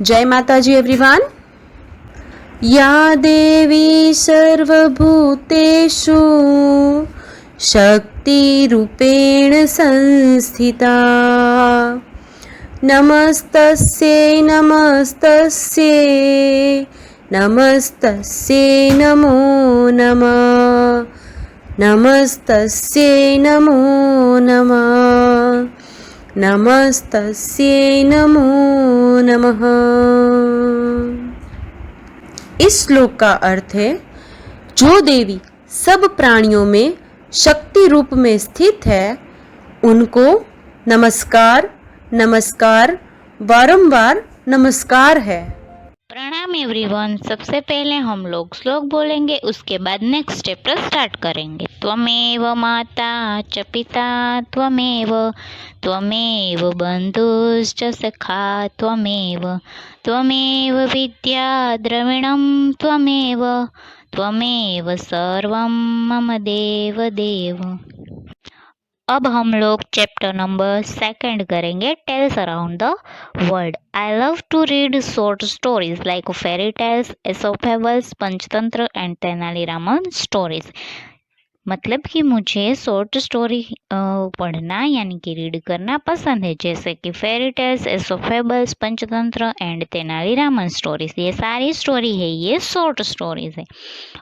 जय माताजी एवरीवन। या देवी सर्वभूतेषु शक्तिरूपेण संस्थिता नमस्तस्यै नमस्तस्यै नमस्तस्यै नमो नमः नमस्तस्यै नमो नमः नमस्तस्यै नमो नमः। इस श्लोक का अर्थ है, जो देवी सब प्राणियों में शक्ति रूप में स्थित है उनको नमस्कार नमस्कार बारंबार नमस्कार है। प्रणाम एवरीवन। सबसे पहले हम लोग श्लोक बोलेंगे, उसके बाद नेक्स्ट चैप्टर स्टार्ट करेंगे। त्वमेव माता च पिता त्वमेव त्वमेव बन्धुश्च सखा त्वमेव त्वमेव विद्या द्रविणं त्वमेव त्वमेव सर्वं मम देव देव। अब हम लोग चैप्टर नंबर 2 करेंगे, tales around the world. I love to read short stories like fairy tales, Aesop fables, Panchatantra and Tenaliraman stories. मतलब कि मुझे शॉर्ट स्टोरी पढ़ना यानी कि रीड करना पसंद है, जैसे कि fairy tales, Aesop fables, Panchatantra and Tenaliraman stories. ये सारी स्टोरी है, ये शॉर्ट स्टोरीज है।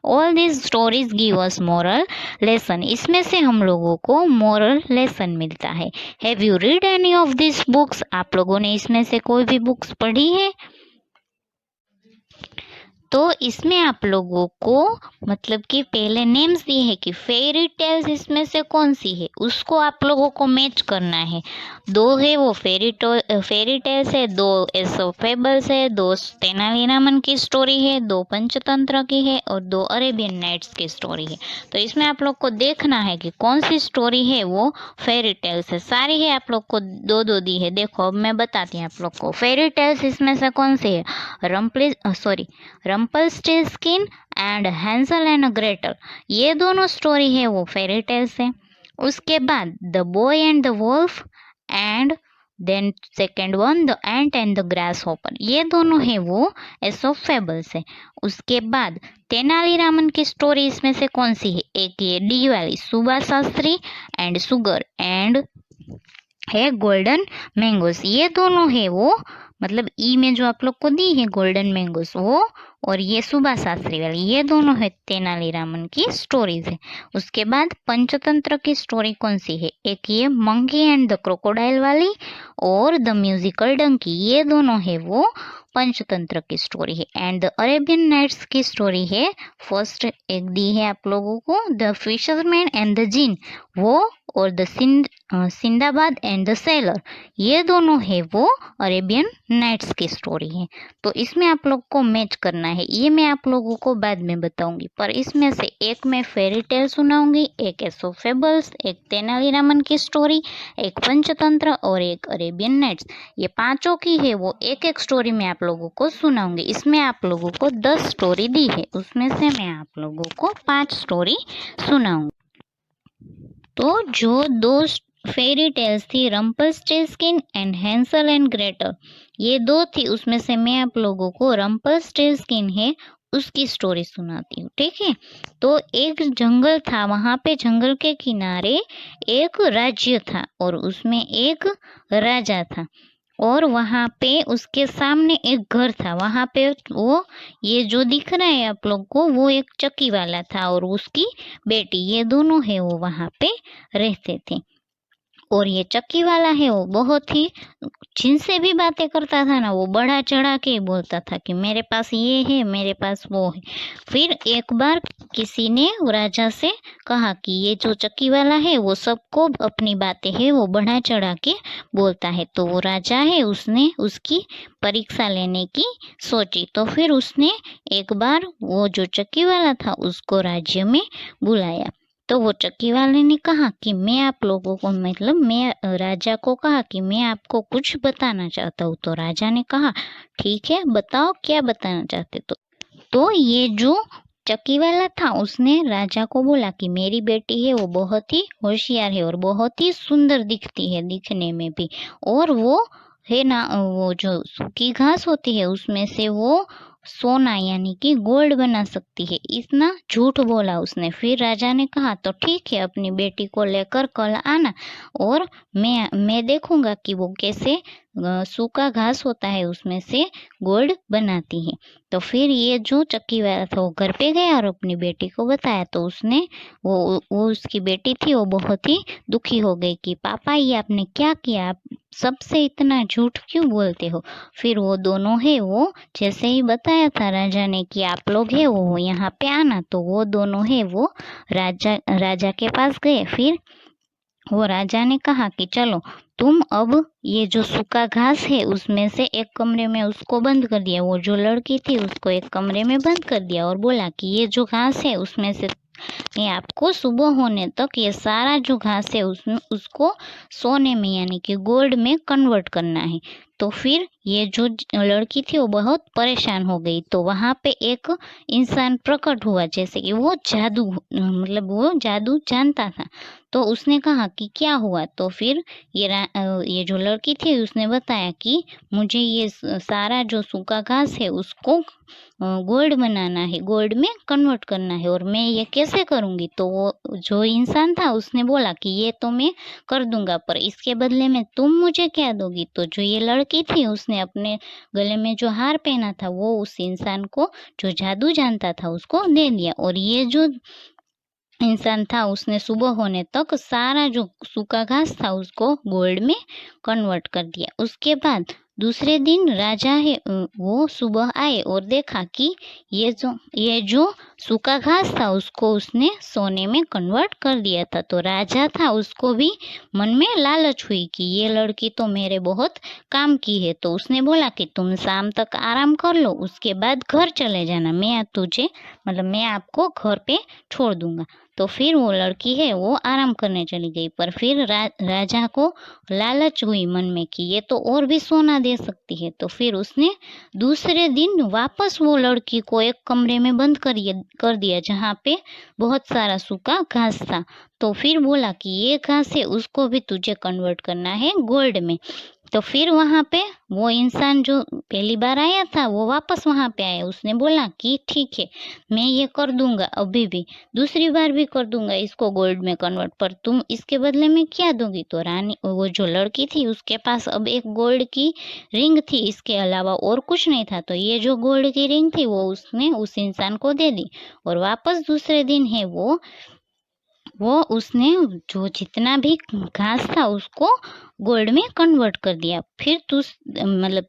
All this stories give us moral lesson. इसमें से हम लोगों को मोरल लेसन मिलता है। Have you read any of this books? आप लोगों ने इसमें से कोई भी बुक्स पढ़ी है? तो इसमें आप लोगों को मतलब कि पहले नेम्स दिए है कि फेरी टेल्स इसमें से कौन सी है, उसको आप लोगों को मैच करना है। दो है वो फेरी टेल्स है, दो एसोप फेबल्स है, दो तेनालीरामन की स्टोरी है, दो पंचतंत्र की है और दो अरेबियन नाइट्स की स्टोरी है। तो इसमें आप लोग को देखना है कि कौन सी स्टोरी है वो फेरी टेल्स है। सारी है आप लोग को दो दो दी है। देखो अब मैं बताती हूँ आप लोग को। फेरी टेल्स इसमें से कौन सी है? रम्पल्स्टिल्टस्किन एंड हैंसल एंड ग्रेटल, ये दोनों स्टोरी है वो फेरी टेल्स है। उसके बाद the boy and the wolf and then second one the ant and the grasshopper, ये दोनों है वो एसोप फेबल्स है। उसके बाद तेनालीरामन की स्टोरी इसमें से कौन सी है? एक ये डी वाली सुबा शास्त्री एंड सुगर एंड है गोल्डन मैंगोस, ये दोनों है वो मतलब ई में जो आप लोग को दी है गोल्डन मैंगोस वो, और ये सुबा शास्त्री वाली, ये दोनों है तेनालीरामन की स्टोरीज है। उसके बाद पंचतंत्र की स्टोरी कौन सी है? एक ये मंकी एंड द क्रोकोडाइल वाली और द म्यूजिकल डंकी, ये दोनों है वो पंचतंत्र की स्टोरी है। एंड द अरेबियन नाइट्स की स्टोरी है, फर्स्ट एक दी है आप लोगों को द फिशरमैन एंड द जिन वो, और द सिंदाबाद एंड द सेलर, ये दोनों है वो अरेबियन नाइट्स की स्टोरी है। तो इसमें आप लोग को मैच करना है, ये मैं आप लोगों को बाद में बताऊंगी। पर इसमें से एक मैं फेरी टेल सुनाऊंगी, एक एसोप फेबल्स, एक तेनालीरामन की स्टोरी, एक पंचतंत्र और एक अरेबियन नाइट्स। ये पांचों की है वो एक एक स्टोरी मैं आप लोगों को सुनाऊंगी। इसमें आप लोगों को 10 स्टोरी दी है, उसमें से मैं आप लोगों को 5 स्टोरी सुनाऊंगी। तो जो दो फेरी टेल्स थी रम्पल्स्टिल्टस्किन एंड हैंसल एंड ग्रेटल, ये दो थी, उसमें से मैं आप लोगों को रम्पल्स्टिल्टस्किन है उसकी स्टोरी सुनाती हूँ, ठीक है। तो एक जंगल था, वहां पे जंगल के किनारे एक राज्य था और उसमें एक राजा था, और वहां पे उसके सामने एक घर था। वहां पे वो ये जो दिख रहा है आप लोग को वो एक चक्की वाला था और उसकी बेटी, ये दोनों है वो वहां पे रहते थे। और ये चक्की वाला है वो बहुत ही जिनसे भी बातें करता था ना, वो बढ़ा चढ़ा के बोलता था कि मेरे पास ये है, मेरे पास वो है। फिर एक बार किसी ने राजा से कहा कि ये जो चक्की वाला है वो सबको अपनी बातें है वो बढ़ा चढ़ा के बोलता है। तो वो राजा है उसने उसकी परीक्षा लेने की सोची। तो फिर उसने एक बार वो जो चक्की वाला था उसको राज्य में बुलाया। तो वो चक्की वाले ने कहा कि मैं आप लोगों को मतलब मैं राजा को कहा कि मैं आपको कुछ बताना चाहता हूँ। तो राजा ने कहा ठीक है बताओ क्या बताना चाहते। तो ये जो चक्की वाला था उसने राजा को बोला कि मेरी बेटी है वो बहुत ही होशियार है और बहुत ही सुंदर दिखती है दिखने में भी, और वो है ना, वो जो सूखी घास होती है उसमें से वो सोना यानी कि गोल्ड बना सकती है। इतना झूठ बोला उसने। फिर राजा ने कहा तो ठीक है, अपनी बेटी को लेकर कल आना और मैं देखूंगा कि वो कैसे सूखा घास होता है उसमें से गोल्ड बनाती है। तो फिर ये जो चक्की वाला था वो घर पे गया और अपनी बेटी को बताया। तो उसने वो उसकी बेटी थी, वो बहुत ही दुखी हो गई कि पापा ये आपने क्या किया, आप सबसे इतना झूठ क्यों बोलते हो। फिर वो दोनों है वो जैसे ही बताया था राजा ने कि आप लोग है वो यहाँ पे आना, तो वो दोनों है वो राजा राजा के पास गए। फिर वो राजा ने कहा कि चलो तुम अब ये जो सूखा घास है उसमें से एक कमरे में उसको बंद कर दिया। वो जो लड़की थी उसको एक कमरे में बंद कर दिया और बोला कि ये जो घास है उसमें से ये आपको सुबह होने तक ये सारा जो घास है उसमें उसको सोने में यानी कि गोल्ड में कन्वर्ट करना है। तो फिर ये जो लड़की थी वो बहुत परेशान हो गई। तो वहां पे एक इंसान प्रकट हुआ, जैसे कि वो जादू मतलब वो जादू जानता था। तो उसने कहा कि क्या हुआ। तो फिर ये जो लड़की थी उसने बताया कि मुझे ये सारा जो सूखा घास है उसको गोल्ड बनाना है, गोल्ड में कन्वर्ट करना है और मैं ये कैसे करूँगी। तो वो जो इंसान था उसने बोला कि ये तो मैं कर दूंगा, पर इसके बदले में तुम मुझे क्या दोगी। तो जो ये लड़की थी उसने अपने गले में जो हार पहना था वो उस इंसान को जो जादू जानता था उसको दे दिया। और ये जो इंसान था उसने सुबह होने तक सारा जो सूखा घास था उसको गोल्ड में कन्वर्ट कर दिया। उसके बाद दूसरे दिन राजा है वो सुबह आए और देखा कि ये जो सूखा घास था उसको उसने सोने में कन्वर्ट कर दिया था। तो राजा था उसको भी मन में लालच हुई कि ये लड़की तो मेरे बहुत काम की है। तो उसने बोला कि तुम शाम तक आराम कर लो, उसके बाद घर चले जाना, मैं आपको घर पे छोड़ दूंगा। तो फिर वो लड़की है वो आराम करने चली गई। पर फिर राजा को लालच हुई मन में कि ये तो और भी सोना दे सकती है। तो फिर उसने दूसरे दिन वापस वो लड़की को एक कमरे में बंद कर दिया जहाँ पे बहुत सारा सूखा घास था। तो फिर बोला कि ये घास है उसको भी तुझे कन्वर्ट करना है गोल्ड में। तो फिर वहां पे वो इंसान जो पहली बार आया था वो वापस वहां पे आया। उसने बोला कि ठीक है, मैं ये कर दूंगा, अभी भी दूसरी बार भी कर दूंगा इसको गोल्ड में कन्वर्ट, पर तुम इसके बदले में क्या दोगी। तो रानी वो जो लड़की थी उसके पास अब एक गोल्ड की रिंग थी, इसके अलावा और कुछ नहीं था। तो ये जो गोल्ड की रिंग थी वो उसने उस इंसान को दे दी और वापस दूसरे दिन है वो उसने जो जितना भी घास था उसको गोल्ड में कन्वर्ट कर दिया। फिर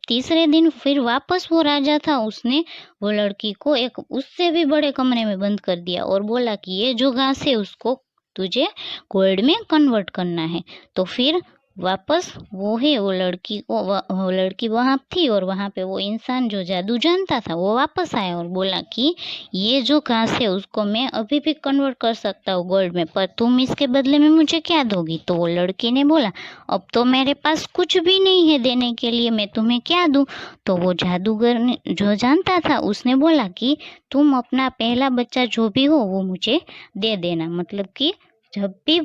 तीसरे दिन फिर वापस वो राजा था उसने वो लड़की को एक उससे भी बड़े कमरे में बंद कर दिया और बोला कि ये जो घास है उसको तुझे गोल्ड में कन्वर्ट करना है। तो फिर वापस वो लड़की वहां थी और वहां पे वो इंसान जो जादू जानता था वो वापस आया और बोला कि ये जो घास है उसको मैं अभी भी कन्वर्ट कर सकता हूँ गोल्ड में, पर तुम इसके बदले में मुझे क्या दोगी। तो वो लड़की ने बोला अब तो मेरे पास कुछ भी नहीं है देने के लिए, मैं तुम्हें क्या दूं। तो वो जादूगर ने जो जानता था उसने बोला कि तुम अपना पहला बच्चा जो भी हो वो मुझे दे देना, मतलब कि जब भी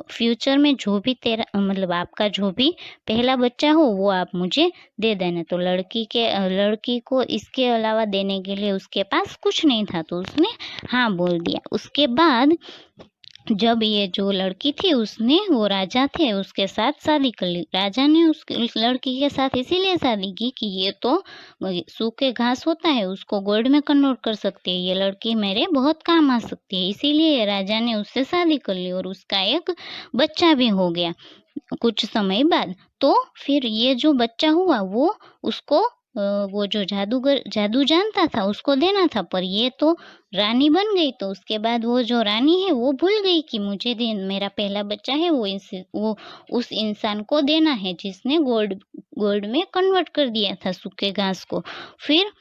फ्यूचर में जो भी तेरा आपका जो भी पहला बच्चा हो वो आप मुझे दे देना। तो लड़की को इसके अलावा देने के लिए उसके पास कुछ नहीं था, तो उसने हाँ बोल दिया। उसके बाद जब ये जो लड़की थी उसने वो राजा थे उसके साथ शादी कर ली। राजा ने उस लड़की के साथ इसीलिए शादी की कि ये तो सूखे घास होता है उसको गोल्ड में कन्वर्ट कर सकती है, ये लड़की मेरे बहुत काम आ सकती है, इसीलिए राजा ने उससे शादी कर ली और उसका एक बच्चा भी हो गया कुछ समय बाद। तो फिर ये जो बच्चा हुआ वो उसको वो जो जादू जानता था उसको देना था, पर ये तो रानी बन गई। तो उसके बाद वो जो रानी है वो भूल गई कि मेरा पहला बच्चा है वो उस इंसान को देना है जिसने गोल्ड में कन्वर्ट कर दिया था सूखे घास को। फिर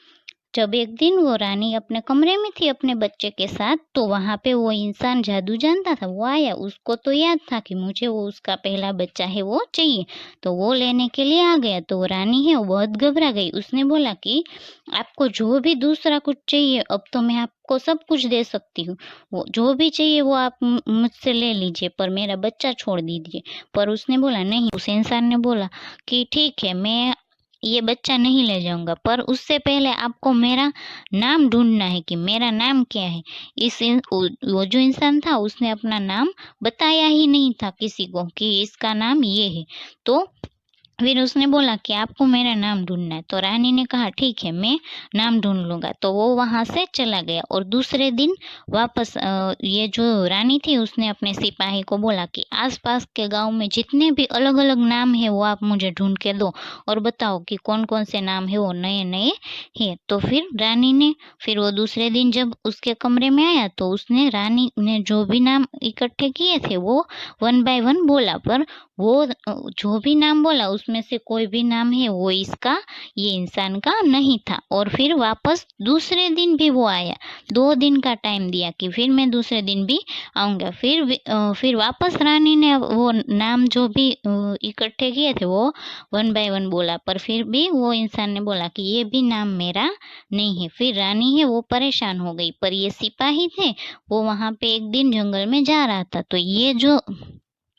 जब एक दिन वो रानी अपने कमरे में थी अपने बच्चे के साथ, तो वहाँ पे वो इंसान जादू जानता था, वो आया। उसको तो याद था कि मुझे वो उसका पहला बच्चा है वो चाहिए, तो वो लेने के लिए आ गया। तो वो रानी है वो बहुत घबरा गई। उसने बोला कि आपको जो भी दूसरा कुछ चाहिए, अब तो मैं आपको सब कुछ दे सकती हूँ, वो जो भी चाहिए वो आप मुझसे ले लीजिए, पर मेरा बच्चा छोड़ दीजिए। पर उसने बोला नहीं। उस इंसान ने बोला कि ठीक है, मैं ये बच्चा नहीं ले जाऊंगा, पर उससे पहले आपको मेरा नाम ढूंढना है कि मेरा नाम क्या है। वो जो इंसान था उसने अपना नाम बताया ही नहीं था किसी को कि इसका नाम ये है। तो फिर उसने बोला कि आपको मेरा नाम ढूंढना है। तो रानी ने कहा ठीक है, मैं नाम ढूंढ लूंगा। तो वो वहां से चला गया और दूसरे दिन वापस ये जो रानी थी उसने अपने सिपाही को बोला कि आसपास के गांव में जितने भी अलग अलग नाम है वो आप मुझे ढूंढ के दो और बताओ कि कौन कौन से नाम है वो नए नए है। तो फिर रानी ने फिर वो दूसरे दिन जब उसके कमरे में आया तो उसने रानी ने जो भी नाम इकट्ठे किए थे वो 1 बाय 1 बोला, पर वो जो भी नाम बोला उसमें से कोई भी नाम है वो इसका ये इंसान का नहीं था। और फिर वापस दूसरे दिन भी वो आया, 2 दिन का टाइम दिया कि फिर मैं दूसरे दिन भी आऊंगा। फिर वापस रानी ने वो नाम जो भी इकट्ठे किए थे वो 1 बाय 1 बोला, पर फिर भी वो इंसान ने बोला कि ये भी नाम मेरा नहीं है। फिर रानी है वो परेशान हो गई, पर ये सिपाही थे वो वहां पे एक दिन जंगल में जा रहा था, तो ये जो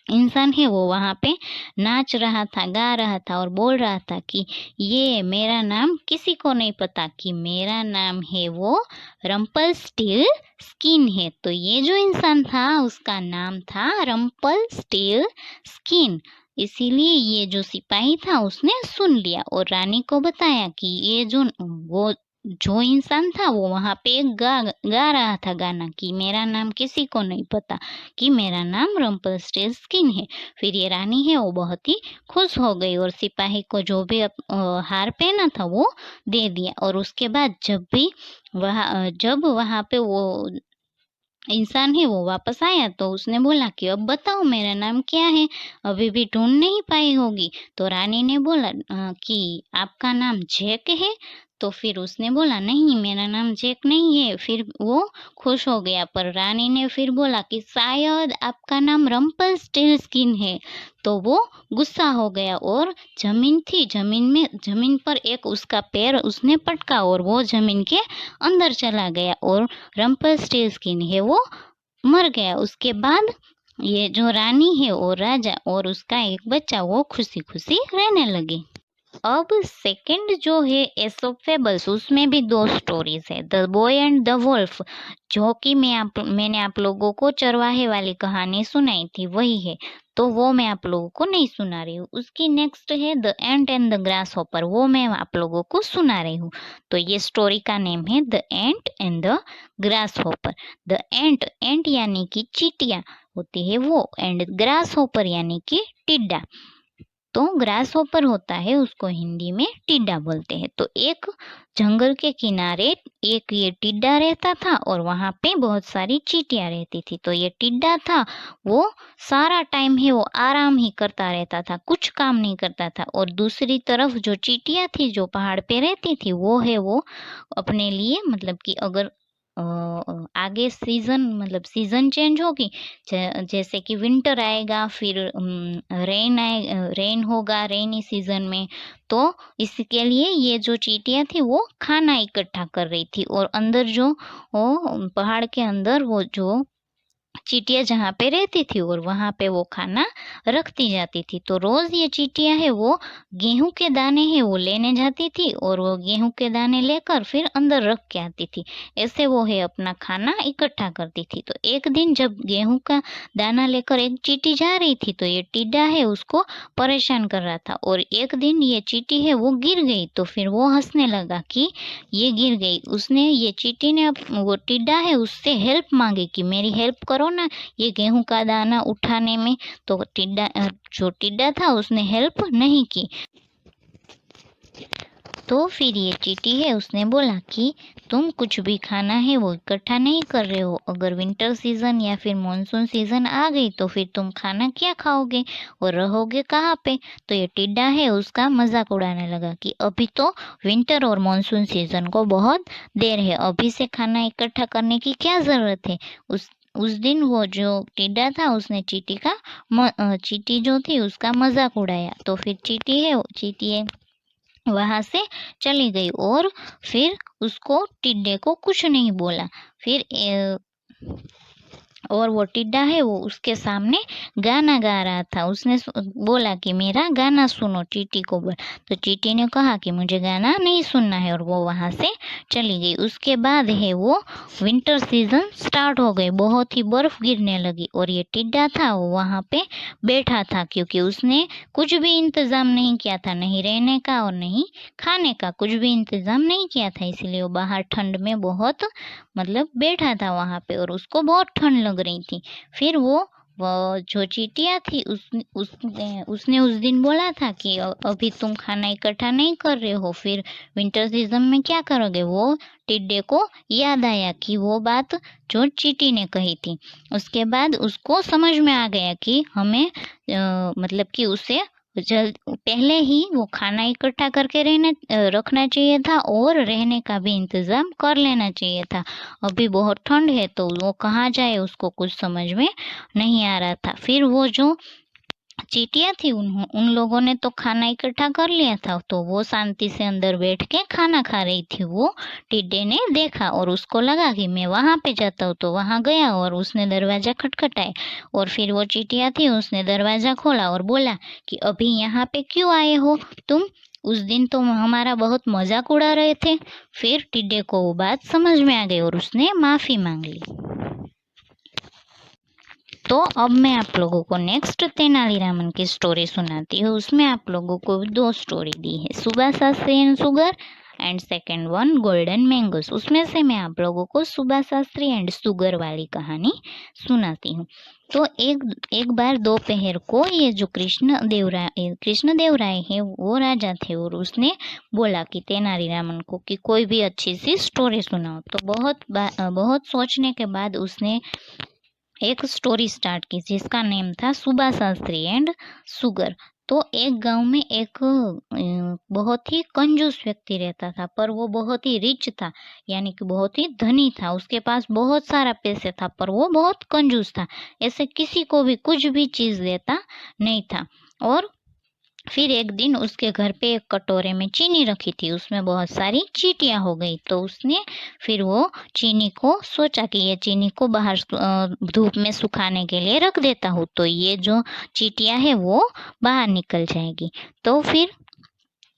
इंसान है वो वहां पे नाच रहा था, गा रहा था और बोल रहा था कि ये मेरा नाम किसी को नहीं पता कि मेरा नाम है वो रम्पल स्टील स्किन है। तो ये जो इंसान था उसका नाम था रम्पल स्टील स्किन। इसीलिए ये जो सिपाही था उसने सुन लिया और रानी को बताया कि ये जो इंसान था वो वहां पे गा रहा था गाना कि मेरा नाम किसी को नहीं पता कि मेरा नाम रम्पलस्टिल स्किन है। फिर ये रानी है वो बहुत ही खुश हो गई और सिपाही को जो भी हार पहना था वो दे दिया। और उसके बाद जब वहां पे वो इंसान है वो वापस आया तो उसने बोला कि अब बताओ मेरा नाम क्या है, अभी भी ढूंढ नहीं पाई होगी। तो रानी ने बोला कि आपका नाम जैक है। तो फिर उसने बोला नहीं, मेरा नाम जैक नहीं है। फिर वो खुश हो गया, पर रानी ने फिर बोला कि शायद आपका नाम रम्पल स्टिल स्किन है। तो वो गुस्सा हो गया और जमीन पर एक उसका पैर उसने पटका और वो जमीन के अंदर चला गया और रम्पल स्टिल स्किन है वो मर गया। उसके बाद ये जो रानी है और राजा और उसका एक बच्चा वो खुशी खुशी रहने लगे। अब सेकंड जो है एसोप फेबल्स, उसमें भी 2 स्टोरीज है, the boy and the wolf, जो कि मैंने आप लोगों को चरवाहे वाली कहानी सुनाई थी वही है, तो वो मैं आप लोगों को नहीं सुना रही हूँ। उसकी नेक्स्ट है the ant and the grass hopper, वो मैं आप लोगों को सुना रही हूँ। तो ये स्टोरी का नेम है the ant and the grasshopper. The ant यानी कि चींटियां होती है वो, एंड ग्रास हॉपर यानी कि टिड्डा। तो ग्रास हॉपर होता है उसको हिंदी में टिड्डा बोलते हैं। तो एक जंगल के किनारे एक ये टिड्डा रहता था और वहां पे बहुत सारी चींटियां रहती थी। तो ये टिड्डा था वो सारा टाइम है वो आराम ही करता रहता था, कुछ काम नहीं करता था। और दूसरी तरफ जो चींटियां थी जो पहाड़ पे रहती थी वो अपने लिए मतलब कि अगर आगे सीजन चेंज होगी, जैसे कि विंटर आएगा, फिर रेन होगा रेनी सीजन में, तो इसके लिए ये जो चींटियां थी वो खाना इकट्ठा कर रही थी। और अंदर जो पहाड़ के अंदर वो जो चींटियां जहाँ पे रहती थी और वहां पे वो खाना रखती जाती थी। तो रोज ये चींटियां है वो गेहूं के दाने है वो लेने जाती थी और वो गेहूं के दाने लेकर फिर अंदर रख के आती थी। ऐसे वो है अपना खाना इकट्ठा करती थी। तो एक दिन जब गेहूं का दाना लेकर एक चींटी जा रही थी तो ये टिड्डा है उसको परेशान कर रहा था। और एक दिन ये चींटी है वो गिर गई, तो फिर वो हंसने लगा कि ये गिर गई। ये चींटी ने वो टिड्डा है उससे हेल्प मांगी कि मेरी हेल्प करो ना ये गेहूं का दाना उठाने में। तो जो टिड्डा था उसने हेल्प नहीं की। तो फिर ये चींटी है उसने बोला कि तुम कुछ भी खाना है वो इकट्ठा नहीं कर रहे हो, अगर विंटर सीजन या फिर मॉनसून सीजन आ गई तो फिर तुम खाना क्या खाओगे और रहोगे कहाँ पे। तो ये टिड्डा है उसका मजाक उड़ाने लगा कि अभी तो विंटर और मॉनसून सीजन को बहुत देर है, अभी से खाना इकट्ठा करने की क्या जरूरत है। उस दिन वो जो टिड्डा था उसने चींटी जो थी उसका मजाक उड़ाया। तो फिर चींटी है वहां से चली गई और फिर उसको टिड्डे को कुछ नहीं बोला। फिर और वो टिड्डा है वो उसके सामने गाना गा रहा था। उसने बोला कि मेरा गाना सुनो, चींटी को बोला। तो चींटी ने कहा कि मुझे गाना नहीं सुनना है और वो वहां से चली गई। उसके बाद है वो विंटर सीजन स्टार्ट हो गई, बहुत ही बर्फ गिरने लगी और ये टिड्डा था वो वहां पे बैठा था क्योंकि उसने कुछ भी इंतजाम नहीं किया था, नहीं रहने का और नहीं खाने का, कुछ भी इंतजाम नहीं किया था। इसलिए वो बाहर ठंड में बहुत मतलब बैठा था वहां पे और उसको बहुत ठंड लग रही थी। फिर वो जो चींटियां थी उसने उस दिन बोला था कि अभी तुम खाना इकट्ठा नहीं कर रहे हो, फिर विंटर सीजन में क्या करोगे। वो टिड्डे को याद आया कि वो बात जो चींटी ने कही थी। उसके बाद उसको समझ में आ गया कि हमें मतलब कि उसे पहले ही वो खाना इकट्ठा करके रखना चाहिए था और रहने का भी इंतजाम कर लेना चाहिए था। अभी बहुत ठंड है तो वो कहाँ जाए उसको कुछ समझ में नहीं आ रहा था। फिर वो जो चींटियां थी उन लोगों ने तो खाना इकट्ठा कर लिया था, तो वो शांति से अंदर बैठ के खाना खा रही थी। वो टिड्डे ने देखा और उसको लगा कि मैं वहां पे जाता हूँ, तो वहां गया और उसने दरवाजा खटखटाया और फिर वो चींटियां थी उसने दरवाजा खोला और बोला कि अभी यहाँ पे क्यों आए हो तुम, उस दिन तो हमारा बहुत मजाक उड़ा रहे थे। फिर टिड्डे को वो बात समझ में आ गई और उसने माफी मांग ली। तो अब मैं आप लोगों को नेक्स्ट तेनालीरामन की स्टोरी सुनाती हूँ। उसमें आप लोगों को 2 स्टोरी दी है, सुबा Shastri and sugar and second one golden mangoes. उसमें से मैं आप लोगों को सुबा शास्त्री एंड शुगर वाली कहानी सुनाती हूँ। तो एक बार दोपहर को ये जो कृष्ण देव राय है वो राजा थे और उसने बोला कि तेनालीरामन को कि कोई भी अच्छी सी स्टोरी सुनाओ। तो बहुत सोचने के बाद उसने एक स्टोरी स्टार्ट की जिसका नेम था सुबा शास्त्री एंड शुगर। तो एक गांव में एक बहुत ही कंजूस व्यक्ति रहता था, पर वो बहुत ही रिच था, यानी कि बहुत ही धनी था। उसके पास बहुत सारा पैसे था पर वो बहुत कंजूस था, ऐसे किसी को भी कुछ भी चीज देता नहीं था। और फिर एक दिन उसके घर पे एक कटोरे में चीनी रखी थी, उसमें बहुत सारी चींटियां हो गई। तो उसने फिर वो चीनी को सोचा कि ये चीनी को बाहर धूप में सुखाने के लिए रख देता हूँ, तो ये जो चींटियां है वो बाहर निकल जाएगी। तो फिर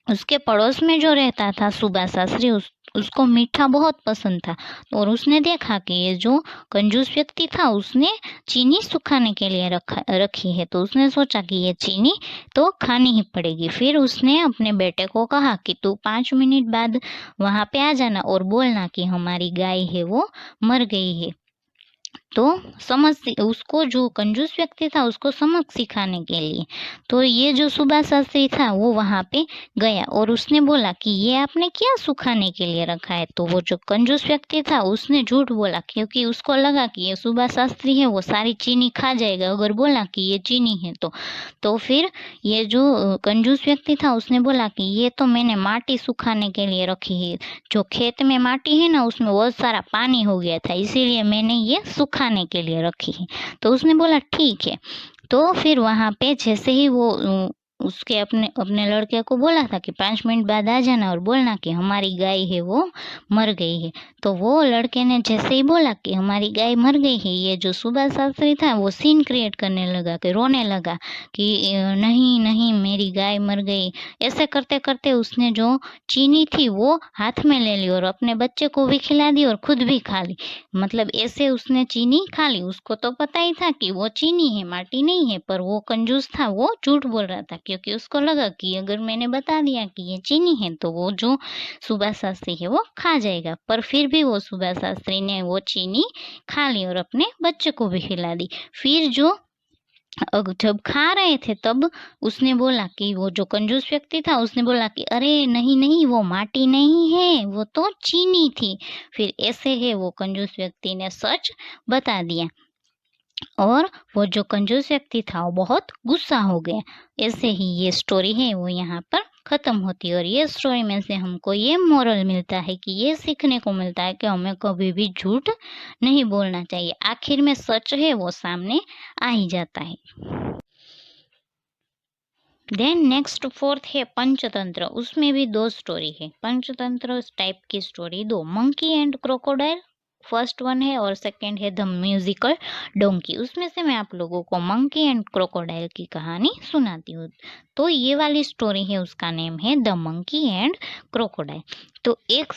उसके पड़ोस में जो रहता था सुबा शास्त्री उसको मीठा बहुत पसंद था और उसने देखा कि ये जो कंजूस व्यक्ति था उसने चीनी सुखाने के लिए रखी है, तो उसने सोचा कि ये चीनी तो खानी ही पड़ेगी। फिर उसने अपने बेटे को कहा कि तू 5 मिनट बाद वहां पे आ जाना और बोलना कि हमारी गाय है वो मर गई है। तो उसको जो कंजूस व्यक्ति था उसको समझ सिखाने के लिए तो ये जो सुबा शास्त्री था वो वहां पे गया और उसने बोला कि ये आपने क्या सुखाने के लिए रखा है। तो वो जो कंजूस व्यक्ति था उसने झूठ बोला क्योंकि उसको लगा कि ये सुबा शास्त्री है वो सारी चीनी खा जाएगा अगर बोला कि ये चीनी है तो फिर ये जो कंजूस व्यक्ति था उसने बोला कि ये तो मैंने माटी सुखाने के लिए रखी है, जो खेत में माटी है ना उसमें बहुत सारा पानी हो गया था इसीलिए मैंने ये सुखाने के लिए रखी है। तो उसने बोला ठीक है। तो फिर वहां पे जैसे ही वो उसके अपने लड़के को बोला था कि 5 मिनट बाद आ जाना और बोलना कि हमारी गाय है वो मर गई है। तो वो लड़के ने जैसे ही बोला कि हमारी गाय मर गई है, ये जो सुबा शास्त्री था वो सीन क्रिएट करने लगा कि रोने लगा कि नहीं नहीं मेरी गाय मर गई। ऐसे करते करते उसने जो चीनी थी वो हाथ में ले ली और अपने बच्चे को भी खिला दी और खुद भी खा ली। मतलब ऐसे उसने चीनी खा ली। उसको तो पता ही था कि वो चीनी है माटी नहीं है, पर वो कंजूस था वो झूठ बोल रहा था क्योंकि उसको लगा कि अगर मैंने बता दिया कि ये चीनी है तो वो जो सुबा शास्त्री है वो खा जाएगा। पर फिर भी वो सुबा शास्त्री ने वो चीनी खा ली और अपने बच्चे को भी खिला दी। फिर जो जब खा रहे थे तब उसने बोला कि वो जो कंजूस व्यक्ति था उसने बोला कि अरे नहीं नहीं, वो माटी नहीं है, वो तो चीनी थी। फिर ऐसे है वो कंजूस व्यक्ति ने सच बता दिया और वो जो कंजूस व्यक्ति था वो बहुत गुस्सा हो गया। ऐसे ही ये स्टोरी है वो यहाँ पर खत्म होती है। और ये स्टोरी में से हमको ये मोरल मिलता है कि ये सीखने को मिलता है कि हमें कभी भी झूठ नहीं बोलना चाहिए। आखिर में सच है वो सामने आ ही जाता है। देन नेक्स्ट फोर्थ है पंचतंत्र। उसमें भी 2 स्टोरी है। पंचतंत्र टाइप की story 2, monkey and crocodile first one है और सेकंड है द म्यूजिकल डोंकी। उसमें से मैं आप लोगों को मंकी एंड क्रोकोडाइल की कहानी सुनाती हूँ। तो ये वाली स्टोरी है, उसका नेम है द मंकी एंड क्रोकोडाइल। तो एक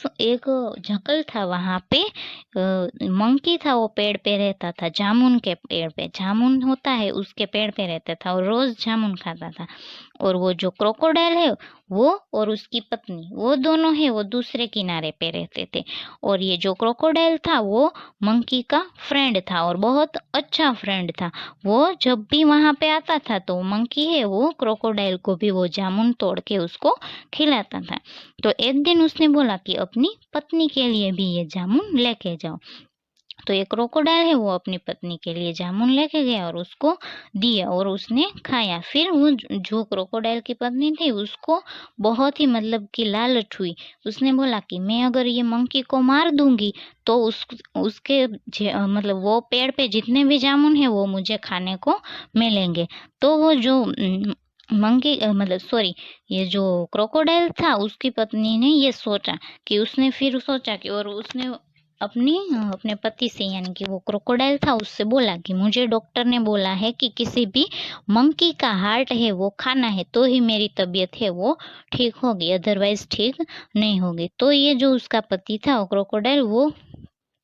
जंगल था, वहाँ पे मंकी था, वो पेड़ पे रहता था, जामुन के पेड़ पे। जामुन होता है उसके पेड़ पे रहता था और रोज जामुन खाता था। और वो जो क्रोकोडाइल है वो और उसकी पत्नी, वो दोनों है वो दूसरे किनारे पे रहते थे। और ये जो क्रोकोडाइल था वो मंकी का फ्रेंड था और बहुत अच्छा फ्रेंड था। वो जब भी वहां पे आता था तो मंकी है वो क्रोकोडाइल को भी वो जामुन तोड़ के उसको खिलाता था। तो एक दिन उसने बोला कि अपनी पत्नी के लिए भी ये जामुन लेके जाओ। तो एक क्रोकोडाइल है वो अपनी पत्नी के लिए जामुन लेके गया और उसको दिया और उसने खाया। फिर वो जो क्रोकोडाइल की पत्नी थी उसको बहुत ही मतलब कि लालच हुई। उसने बोला कि मैं अगर ये मंकी को मार दूंगी तो उसके मतलब वो पेड़ पे जितने भी जामुन है वो मुझे खाने को मिलेंगे। तो वो जो मंकी मतलब सॉरी, ये जो क्रोकोडाइल था उसकी पत्नी ने ये सोचा कि उसने फिर सोचा कि और उसने अपने पति से यानी कि वो क्रोकोडाइल था उससे बोला कि मुझे डॉक्टर ने बोला है कि किसी भी मंकी का हार्ट है वो खाना है तो ही मेरी तबीयत है वो ठीक होगी, अदरवाइज ठीक नहीं होगी। तो ये जो उसका पति था वो क्रोकोडाइल वो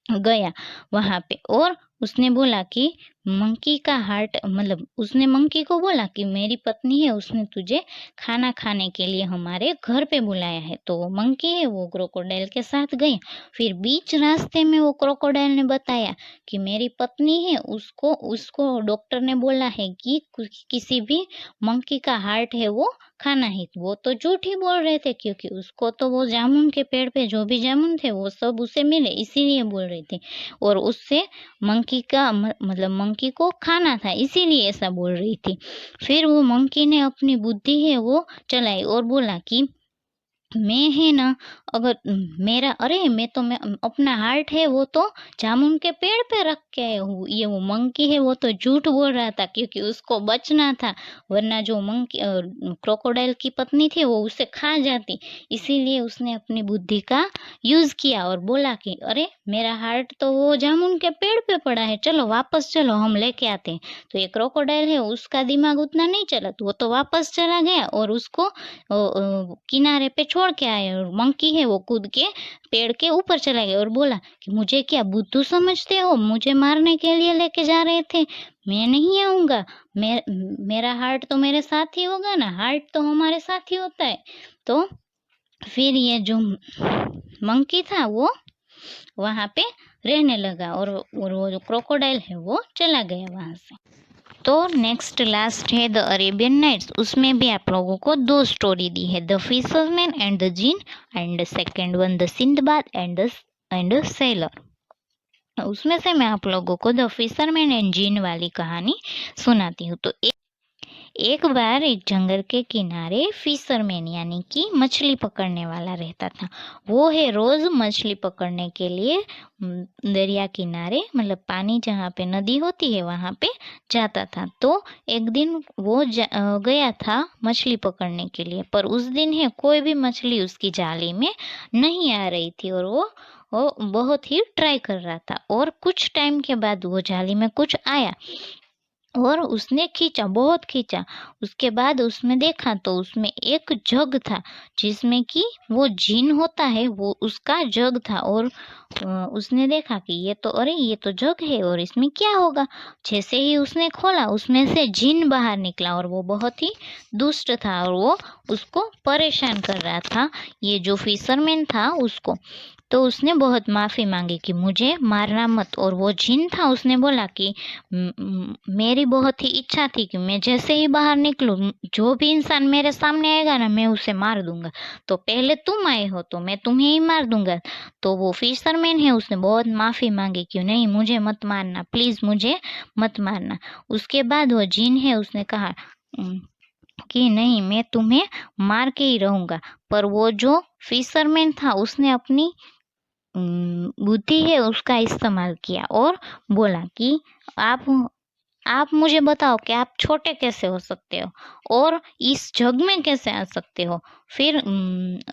गया वहां पे और उसने बोला कि मंकी का हार्ट मतलब उसने मंकी को बोला कि मेरी पत्नी है उसने तुझे खाना खाने के लिए हमारे घर पे बुलाया है। तो वो मंकी है वो क्रोकोडाइल के साथ गई। फिर बीच रास्ते में वो क्रोकोडाइल ने बताया कि मेरी पत्नी है उसको उसको डॉक्टर ने बोला है कि किसी भी मंकी का हार्ट है वो खाना है। वो तो झूठ ही बोल रहे थे क्योंकि उसको तो वो जामुन के पेड़ पे जो भी जामुन थे वो सब उसे मिले इसीलिए बोल रही थी। और उससे मंकी का मतलब मंकी को खाना था इसीलिए ऐसा बोल रही थी। फिर वो मंकी ने अपनी बुद्धि है वो चलाई और बोला कि मैं है ना अगर मेरा मैं अपना हार्ट है वो तो जामुन के पेड़ पे रख के आया हूँ। ये वो मंकी है वो तो झूठ बोल रहा था क्योंकि उसको बचना था, वरना जो मंकी क्रोकोडाइल की पत्नी थी वो उसे खा जाती। इसीलिए उसने अपनी बुद्धि का यूज किया और बोला कि अरे मेरा हार्ट तो वो जामुन के पेड़ पे पड़ा है, चलो वापस चलो हम लेके आते हैं। तो ये क्रोकोडाइल है उसका दिमाग उतना नहीं चला तो वो तो वापस चला गया और उसको किनारे पे छोड़ के आए और मंकी है वो कूद के पेड़ के ऊपर चला गया और बोला कि मुझे क्या बुद्धू समझते हो, मुझे मारने के लिए लेके जा रहे थे, मैं नहीं आऊंगा। मेरा हार्ट तो मेरे साथ ही होगा ना, हार्ट तो हमारे साथ ही होता है। तो फिर ये जो मंकी था वो वहां पे रहने लगा और वो जो क्रोकोडाइल है वो चला गया वहां से। तो नेक्स्ट लास्ट है द अरेबियन नाइट्स। उसमें भी आप लोगों को 2 स्टोरी दी है, the fisherman and the jinn and second one the Sindbad and the sailor. उसमें से मैं आप लोगों को द फिशरमैन एंड जिन वाली कहानी सुनाती हूँ। तो एक बार एक जंगल के किनारे फिशरमैन यानी कि मछली पकड़ने वाला रहता था। वो है रोज मछली पकड़ने के लिए दरिया किनारे मतलब पानी जहाँ पे नदी होती है वहां पे जाता था। तो एक दिन वो गया था मछली पकड़ने के लिए, पर उस दिन है कोई भी मछली उसकी जाली में नहीं आ रही थी और वो बहुत ही ट्राई कर रहा था। और कुछ टाइम के बाद वो जाली में कुछ आया और उसने खींचा, बहुत खींचा। उसके बाद उसमें देखा तो उसमें एक जग था जिसमें कि वो जिन होता है वो उसका जग था। और उसने देखा कि ये तो जग है और इसमें क्या होगा। जैसे ही उसने खोला उसमें से जिन बाहर निकला और वो बहुत ही दुष्ट था और वो उसको परेशान कर रहा था, ये जो फिशरमैन था उसको। तो उसने बहुत माफ़ी मांगी कि मुझे मारना मत। और वो जिन था उसने बोला कि मेरी बहुत ही इच्छा थी कि मैं जैसे ही बाहर निकलूँ जो भी इंसान मेरे सामने आएगा ना मैं उसे मार दूंगा, तो पहले तुम आए हो तो मैं तुम्हें ही मार दूंगा। तो वो फिशरमैन है उसने बहुत माफ़ी मांगी कि नहीं मुझे मत मारना, प्लीज़ मुझे मत मारना। उसके बाद वो जिन है उसने कहा कि नहीं मैं तुम्हें मार के ही रहूंगा। पर वो जो फिशरमैन था उसने अपनी बुद्धि है उसका इस्तेमाल किया और बोला कि आप मुझे बताओ कि आप छोटे कैसे हो सकते हो और इस जग में कैसे आ सकते हो। फिर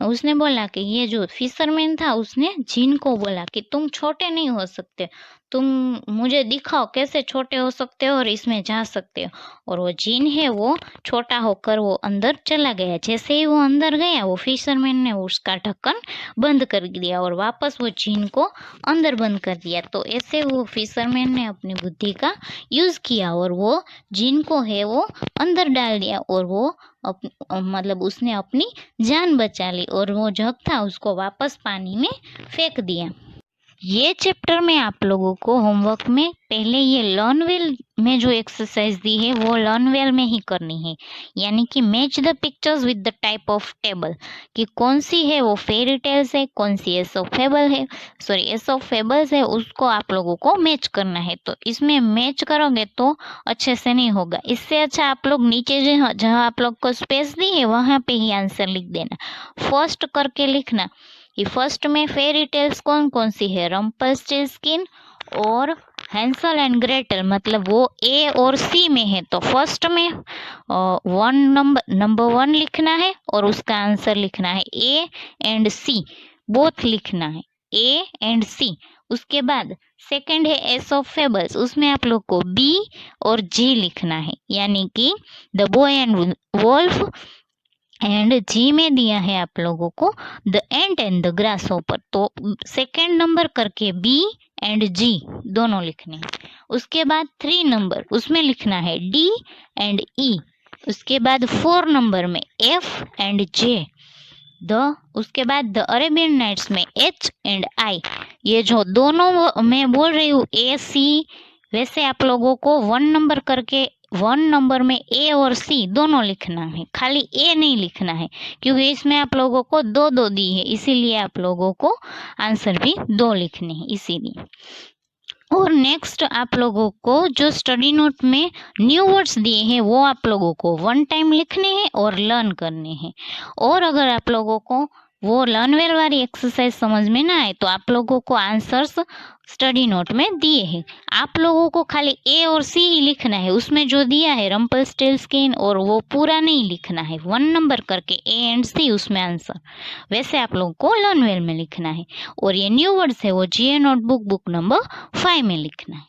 उसने बोला कि ये जो फिशरमैन था उसने जिन को बोला कि तुम छोटे नहीं हो सकते, तुम मुझे दिखाओ कैसे छोटे हो सकते हो और इसमें जा सकते हो। और वो जिन है वो छोटा होकर वो अंदर चला गया। जैसे ही वो अंदर गया वो फिशरमैन ने उसका ढक्कन बंद कर दिया और वापस वो जिन को अंदर बंद कर दिया। तो ऐसे वो फिशरमैन ने अपनी बुद्धि का यूज़ किया और वो जिन को है वो अंदर डाल दिया और वो मतलब उसने अपनी जान बचा ली और वो जग था उसको वापस पानी में फेंक दिया। ये चैप्टर में आप लोगों को होमवर्क में पहले ये लर्न वेल में जो एक्सरसाइज दी है वो लर्न वेल में ही करनी है, यानी कि match the pictures with the type of table, कि कौन सी है वो फेरी टेल्स है, कौन सी एसोप फेबल है, सॉरी एसोप फेबल्स है, उसको आप लोगों को मैच करना है। तो इसमें मैच करोगे तो अच्छे से नहीं होगा। इससे अच्छा आप लोग नीचे जहाँ आप लोग को स्पेस दी है वहाँ पे ही आंसर लिख देना, फर्स्ट करके लिखना। ये फर्स्ट में फेरी टेल्स कौन कौन सी है, रम्पल्स्टिल्टस्किन और हैंसल एंड ग्रेटल, मतलब वो ए और सी में है। तो फर्स्ट में नंबर 1 लिखना है और उसका आंसर लिखना है ए एंड सी, बोथ लिखना है ए एंड सी। उसके बाद सेकंड है एस ऑफ फेबल्स, उसमें आप लोग को बी और जी लिखना है, यानी कि the boy and wolf. And G में दिया है आप लोगों को the ant and the grasshopper. तो सेकेंड नंबर करके बी एंड जी दोनों लिखने हैं। उसके बाद 3 नंबर उसमें लिखना है डी एंड ई। उसके बाद 4 नंबर में एफ एंड जे उसके बाद द अरेबियन नाइट्स में एच एंड आई। ये जो दोनों मैं बोल रही हूँ ए सी, वैसे आप लोगों को 1 नंबर करके 1 नंबर में ए और सी दोनों लिखना है, खाली ए नहीं लिखना है, क्योंकि इसमें आप लोगों को 2 दी है, इसीलिए आप लोगों को आंसर भी 2 लिखने हैं इसीलिए। और नेक्स्ट आप लोगों को जो स्टडी नोट में न्यू वर्ड्स दिए हैं वो आप लोगों को 1 टाइम लिखने हैं और लर्न करने हैं। और अगर आप लोगों को वो लर्न वेल वाली एक्सरसाइज समझ में ना आए तो आप लोगों को आंसर्स स्टडी नोट में दिए हैं, आप लोगों को खाली ए और सी ही लिखना है। उसमें जो दिया है रम्पल्स्टिल्टस्किन और वो पूरा नहीं लिखना है, 1 नंबर करके ए एंड सी उसमें आंसर, वैसे आप लोगों को लर्न वेल में लिखना है। और ये न्यू वर्ड्स है वो जीए नोटबुक बुक नंबर 5 में लिखना है।